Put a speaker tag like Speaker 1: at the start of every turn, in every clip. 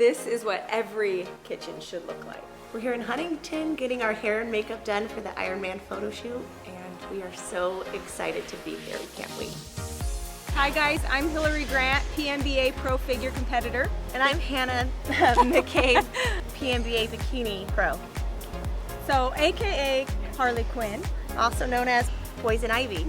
Speaker 1: this is what every kitchen should look like.
Speaker 2: We're here in Huntington getting our hair and makeup done for the Ironman photo shoot, and we are so excited to be here. We can't wait.
Speaker 3: Hi guys, I'm Hillary Grant, PMBA Pro Figure Competitor.
Speaker 2: And I'm Hannah McCabe, PMBA Bikini Pro.
Speaker 3: So, AKA Harley Quinn.
Speaker 2: Also known as Poison Ivy.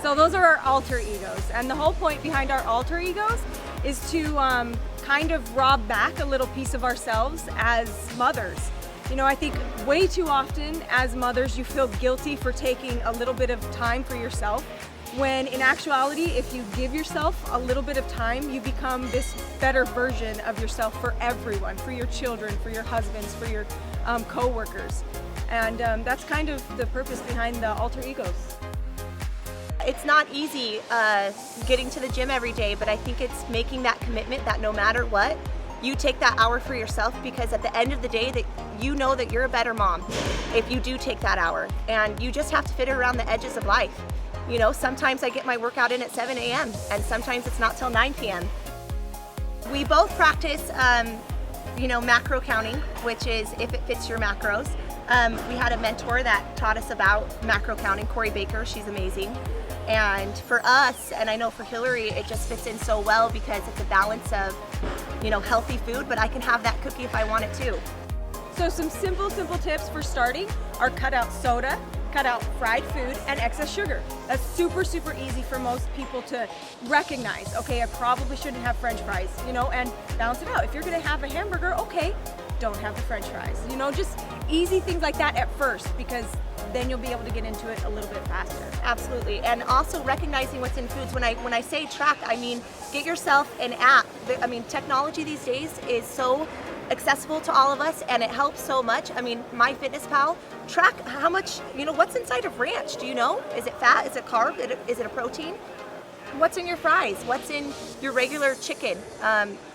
Speaker 3: So those are our alter egos, and the whole point behind our alter egos is to kind of rob back a little piece of ourselves as mothers. You know, I think way too often as mothers you feel guilty for taking a little bit of time for yourself, when in actuality if you give yourself a little bit of time you become this better version of yourself for everyone, for your children, for your husbands, for your co-workers. And that's kind of the purpose behind the alter egos.
Speaker 2: It's not easy getting to the gym every day, but I think it's making that commitment that no matter what, you take that hour for yourself, because at the end of the day that you know that you're a better mom if you do take that hour, and you just have to fit it around the edges of life. You know, sometimes I get my workout in at 7 a.m. and sometimes it's not till 9 p.m. We both practice, you know, macro counting, which is if it fits your macros. We had a mentor that taught us about macro counting, Corey Baker. She's amazing. And for us, and I know for Hillary, it just fits in so well because it's a balance of, you know, healthy food, but I can have that cookie if I want it too.
Speaker 3: So some simple tips for starting are cut out soda, cut out fried food, and excess sugar. That's super easy for most people to recognize. Okay, I probably shouldn't have French fries, you know, and balance it out. If you're gonna have a hamburger, okay, don't have the French fries. You know, just easy things like that at first, because then you'll be able to get into it a little bit faster.
Speaker 2: Absolutely, and also recognizing what's in foods. When I say track, I mean get yourself an app. I mean, technology these days is so accessible to all of us, and it helps so much. I mean, MyFitnessPal, track how much, you know, what's inside of ranch. Do you know? Is it fat? Is it carb? Is it a protein? What's in your fries? What's in your regular chicken?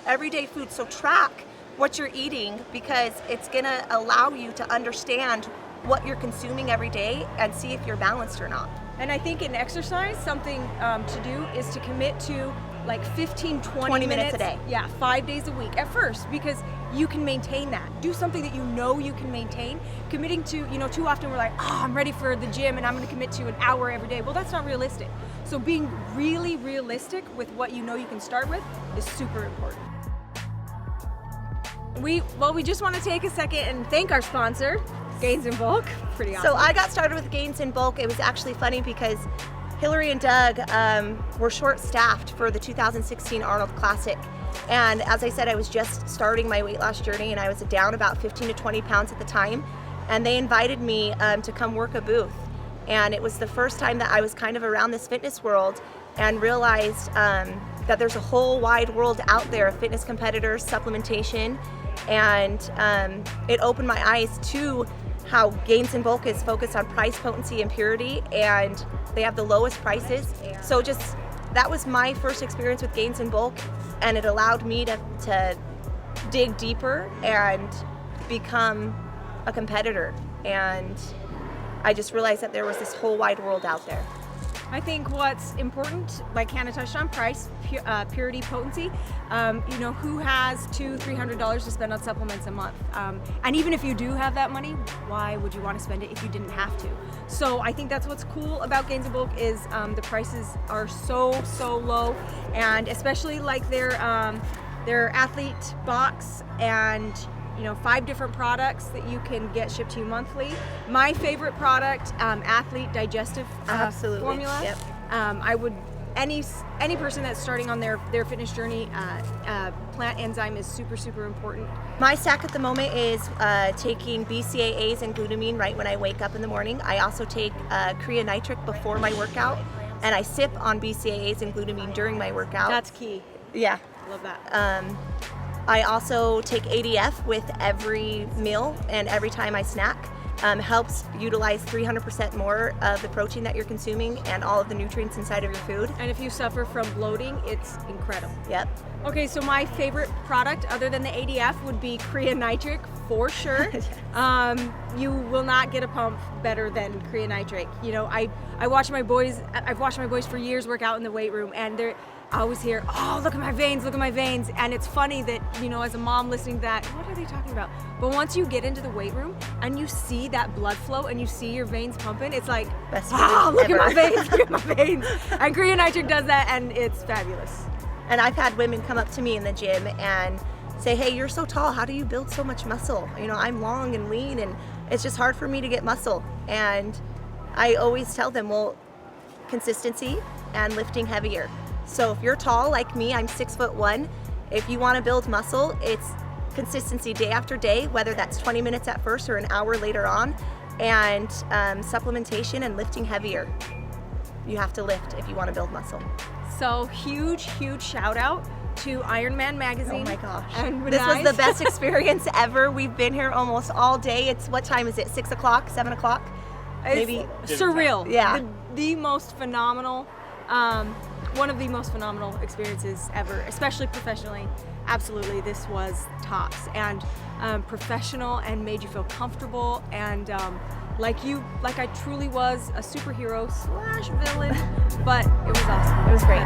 Speaker 2: Everyday food. So track what you're eating, because it's gonna allow you to understand what you're consuming every day and see if you're balanced or not.
Speaker 3: And I think in exercise, something to do is to commit to like 15-20
Speaker 2: minutes a day.
Speaker 3: Yeah, 5 days a week at first, because you can maintain that. Do something that you know you can maintain. Committing to, you know, too often we're like, oh, I'm ready for the gym and I'm gonna commit to an hour every day. Well, that's not realistic. So being really realistic with what you know you can start with is super important. We just want to take a second and thank our sponsor, Gains in Bulk. Pretty awesome.
Speaker 2: So I got started with Gains in Bulk. It was actually funny because Hillary and Doug were short-staffed for the 2016 Arnold Classic. And as I said, I was just starting my weight loss journey, and I was down about 15 to 20 pounds at the time. And they invited me to come work a booth. And it was the first time that I was kind of around this fitness world and realized that there's a whole wide world out there of fitness competitors, supplementation, and it opened my eyes to how Gains in Bulk is focused on price, potency, and purity, and they have the lowest prices. So just, that was my first experience with Gains in Bulk, and it allowed me to dig deeper and become a competitor. And I just realized that there was this whole wide world out there.
Speaker 3: I think what's important, like Hannah touched on, price, purity, potency. You know, who has $200-300 to spend on supplements a month? And even if you do have that money, why would you want to spend it if you didn't have to? So I think that's what's cool about Gains in Bulk is the prices are so low, and especially like their athlete box, and you know, 5 different products that you can get shipped to you monthly. My favorite product, Athlete Digestive Formula.
Speaker 2: Yep.
Speaker 3: I would, any person that's starting on their fitness journey, plant enzyme is super important.
Speaker 2: My stack at the moment is taking BCAAs and glutamine right when I wake up in the morning. I also take creonitric before my workout, and I sip on BCAAs and glutamine during my workout.
Speaker 3: That's key.
Speaker 2: Yeah.
Speaker 3: Love that.
Speaker 2: I also take ADF with every meal and every time I snack. Helps utilize 300% more of the protein that you're consuming and all of the nutrients inside of your food.
Speaker 3: And if you suffer from bloating, it's incredible.
Speaker 2: Yep.
Speaker 3: Okay, so my favorite product other than the ADF would be creonitric for sure. Yes. You will not get a pump better than creonitric. You know, I've watched my boys for years work out in the weight room, and I always hear, oh, look at my veins, and it's funny that, you know, as a mom listening to that, what are they talking about? But once you get into the weight room and you see that blood flow and you see your veins pumping, it's like,
Speaker 2: Best
Speaker 3: wow,
Speaker 2: feeling
Speaker 3: look
Speaker 2: ever.
Speaker 3: at my veins, look at my veins. And Korean Nitric does that, and it's fabulous.
Speaker 2: And I've had women come up to me in the gym and say, hey, you're so tall, how do you build so much muscle? You know, I'm long and lean and it's just hard for me to get muscle. And I always tell them, well, consistency and lifting heavier. So if you're tall like me, I'm 6'1", if you want to build muscle, it's consistency day after day, whether that's 20 minutes at first or an hour later on, and supplementation and lifting heavier. You have to lift if you want to build muscle.
Speaker 3: So huge shout out to Ironman Magazine.
Speaker 2: Oh my gosh.
Speaker 3: And
Speaker 2: This was the best experience ever. We've been here almost all day. It's, what time is it, 6 o'clock, 7 o'clock? Maybe.
Speaker 3: It's surreal.
Speaker 2: Yeah.
Speaker 3: The most phenomenal, one of the most phenomenal experiences ever, especially professionally. Absolutely, this was tops, and professional, and made you feel comfortable, and like I truly was a superhero / villain, but it was awesome.
Speaker 2: It was great.